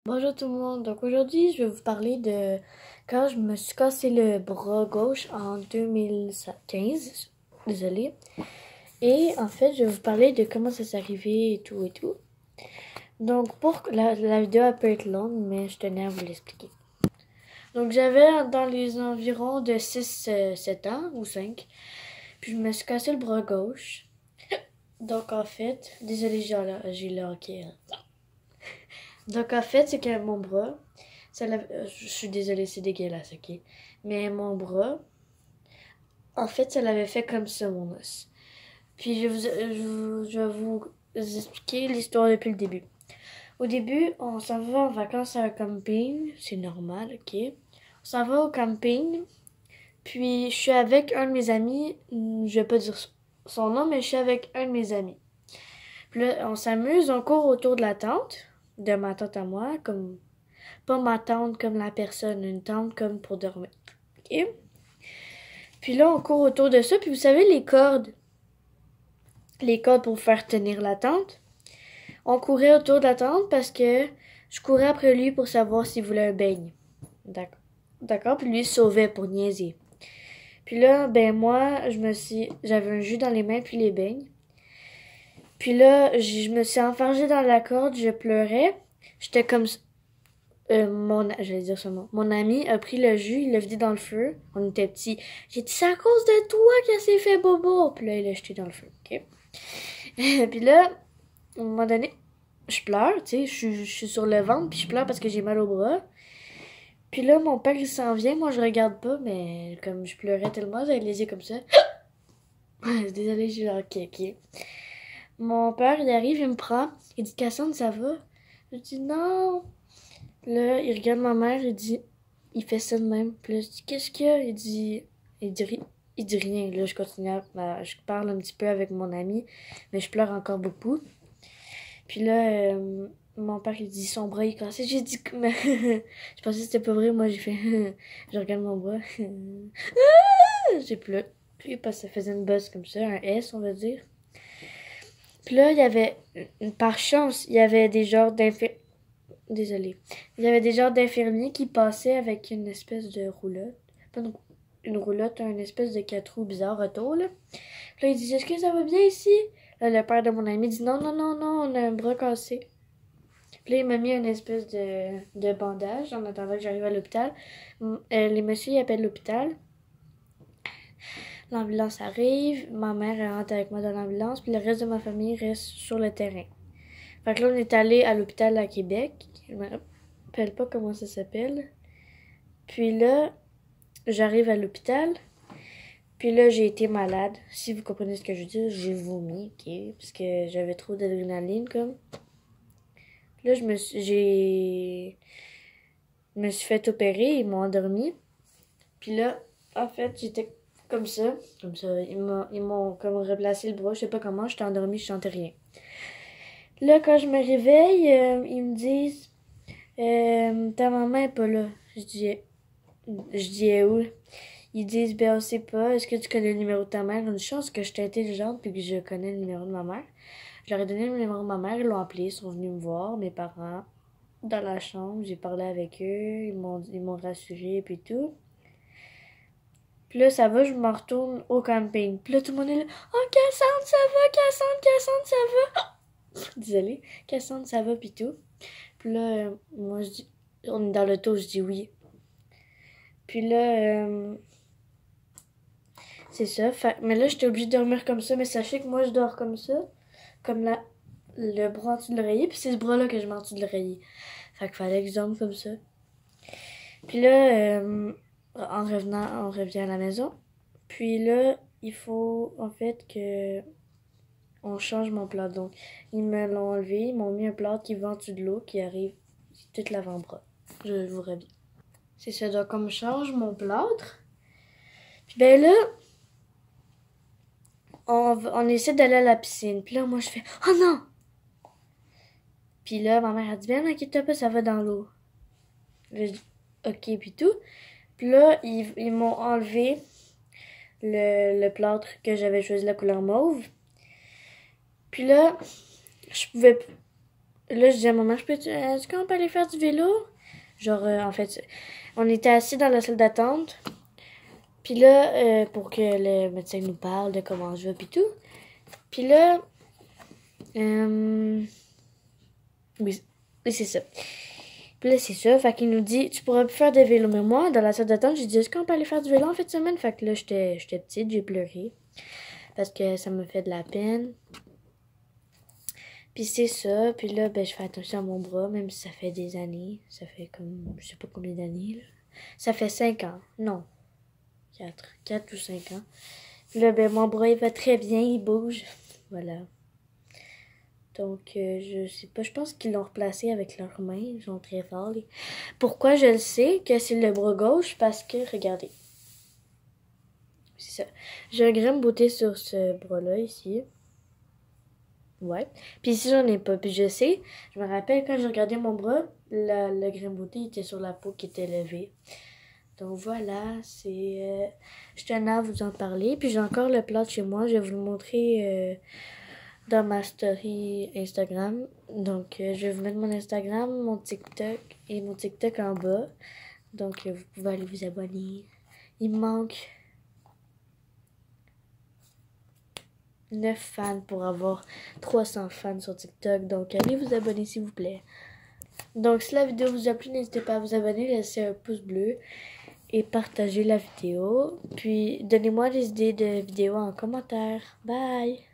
Bonjour tout le monde, donc aujourd'hui je vais vous parler de quand je me suis cassé le bras gauche en 2015, désolée. Et en fait je vais vous parler de comment ça s'est arrivé et tout et tout. Donc pour la vidéo elle peut être longue mais je tenais à vous l'expliquer. Donc j'avais dans les environs de 6-7 ans ou 5, puis je me suis cassé le bras gauche. Donc en fait, désolée j'ai le hockey. Donc en fait c'est que mon bras... je suis désolée, c'est dégueulasse, ok? Mais mon bras, en fait, ça l'avait fait comme ça, mon os. Puis je vais vous expliquer l'histoire depuis le début. Au début, on s'en va en vacances à un camping. C'est normal, ok? On s'en va au camping. Puis je suis avec un de mes amis. Je vais pas dire son nom, mais je suis avec un de mes amis. Puis là, on s'amuse, on court autour de la tente. De ma tante à moi, comme... Pas ma tente comme la personne, une tente comme pour dormir. Ok? Puis là, on court autour de ça. Puis vous savez, les cordes pour faire tenir la tente. On courait autour de la tente parce que je courais après lui pour savoir s'il voulait un beigne. D'accord. D'accord? Puis lui, il sauvait pour niaiser. Puis là, ben moi, j'avais un jus dans les mains puis les beignes. Puis là, je me suis enfargée dans la corde, je pleurais. J'étais comme... j'allais dire ce mot. Mon ami a pris le jus, il l'a vidé dans le feu. On était petits. J'ai dit, c'est à cause de toi qu'elle s'est fait bobo. Puis là, il l'a jeté dans le feu, ok? Puis là, à un moment donné, je pleure, tu sais, je suis sur le ventre, puis je pleure parce que j'ai mal au bras. Puis là, mon père, il s'en vient, moi, je regarde pas, mais comme je pleurais tellement, j'avais les yeux comme ça. Désolée, j'ai genre, ok. Mon père, il arrive, il me prend, il dit, Cassandre, ça va? Je dis, non. Là, il regarde ma mère, il dit, il fait ça de même. Puis là, je dis, qu'est-ce qu'il y a? Il dit rien. Là, je continue, je parle un petit peu avec mon ami, mais je pleure encore beaucoup. Puis là, mon père, il dit, son bras, il est cassé. J'ai dit, mais... je pensais que c'était pas vrai. Moi, j'ai fait, je regarde mon bras. J'ai pleuré parce que ça faisait une bosse comme ça, un S, on va dire. Puis là, il y avait, par chance, il y avait des genres d'infirmiers. Désolée. Il y avait des genres d'infirmiers qui passaient avec une espèce de roulotte. Pas une roulotte, une espèce de 4 roues bizarre autour, là. Puis là, il dit, est-ce que ça va bien ici? Là, le père de mon ami dit, non, on a un bras cassé. Puis là, il m'a mis une espèce de bandage en attendant que j'arrive à l'hôpital. Les messieurs, ils appellent l'hôpital. L'ambulance arrive. Ma mère rentre avec moi dans l'ambulance. Puis le reste de ma famille reste sur le terrain. Fait que là, on est allé à l'hôpital à Québec. Je me rappelle pas comment ça s'appelle. Puis là, j'arrive à l'hôpital. Puis là, j'ai été malade. Si vous comprenez ce que je dis, j'ai vomi, ok? Parce que j'avais trop d'adrénaline, comme. Là, je me suis fait opérer, ils m'ont endormi. Puis là, en fait, j'étais comme ça. Ils m'ont comme replacé le bras, je sais pas comment, j'étais endormie, je sentais rien. Là, quand je me réveille, ils me disent, ta maman est pas là. Je dis, où? Ils disent, ben, on sait pas, est-ce que tu connais le numéro de ta mère? Une chance que je suis intelligente puis que je connais le numéro de ma mère. Je leur ai donné le numéro de ma mère, ils l'ont appelé, ils sont venus me voir, mes parents, dans la chambre, j'ai parlé avec eux, ils m'ont rassuré puis tout. Puis là, ça va, je me retourne au camping. Puis là, tout le monde est là, oh, Cassandre, ça va, Cassandre, ça va. Désolée, Cassandre, ça va puis tout. Puis là, moi, je dis, on est dans l'auto, je dis oui. Puis là, c'est ça. Mais là, j'étais obligée de dormir comme ça. Mais sachez que moi, je dors comme ça. Comme le bras en dessous de l'oreiller. Puis c'est ce bras-là que je mets en dessous de l'oreiller. Fait qu'il fallait que je dorme comme ça. Puis là, en revenant, on revient à la maison. Puis là, il faut en fait que on change mon plâtre. Donc, ils me l'ont enlevé. Ils m'ont mis un plâtre qui va en dessous de l'eau, qui arrive tout l'avant-bras. Je vous reviens. C'est ça. Donc, on me change mon plâtre. Puis ben là, on essaie d'aller à la piscine. Puis là, moi, je fais « Oh non! » Puis là, ma mère a dit « Ben, n'inquiète pas, ça va dans l'eau. » Là, je dis « Ok, puis tout. » Puis là, ils m'ont enlevé le plâtre que j'avais choisi la couleur mauve. Puis là, je là, je dis à maman, est-ce qu'on peut aller faire du vélo? Genre, en fait, on était assis dans la salle d'attente. Puis là, pour que le médecin nous parle de comment je vais puis tout. Puis là, oui, oui, c'est ça. Puis là, c'est ça. Fait qu'il nous dit, tu pourras plus faire de vélo. Mais moi, dans la salle d'attente, j'ai dit, est-ce qu'on peut aller faire du vélo en fin de semaine? Fait que là, j'étais petite, j'ai pleuré. Parce que ça me fait de la peine. Puis c'est ça. Puis là, ben, je fais attention à mon bras, même si ça fait des années. Ça fait comme, je sais pas combien d'années, là. Ça fait 5 ans. Non. 4 ou 5 ans. Puis là, ben, mon bras, il va très bien, il bouge. Voilà. Donc, je sais pas, je pense qu'ils l'ont replacé avec leurs mains. Ils sont très forts. Pourquoi je le sais que c'est le bras gauche? Parce que, regardez. C'est ça. J'ai un grain de beauté sur ce bras-là, ici. Ouais. Puis ici, j'en ai pas. Puis je sais, je me rappelle quand j'ai regardé mon bras, le grain de beauté était sur la peau qui était levée. Donc voilà, c'est... je tenais à vous en parler. Puis j'ai encore le plat de chez moi. Je vais vous le montrer dans ma story Instagram. Donc je vais vous mettre mon Instagram, mon TikTok et mon TikTok en bas. Donc vous pouvez aller vous abonner. Il me manque 9 fans pour avoir 300 fans sur TikTok. Donc allez vous abonner s'il vous plaît. Donc si la vidéo vous a plu, n'hésitez pas à vous abonner, laissez un pouce bleu et partagez la vidéo. Puis donnez-moi des idées de vidéos en commentaire. Bye!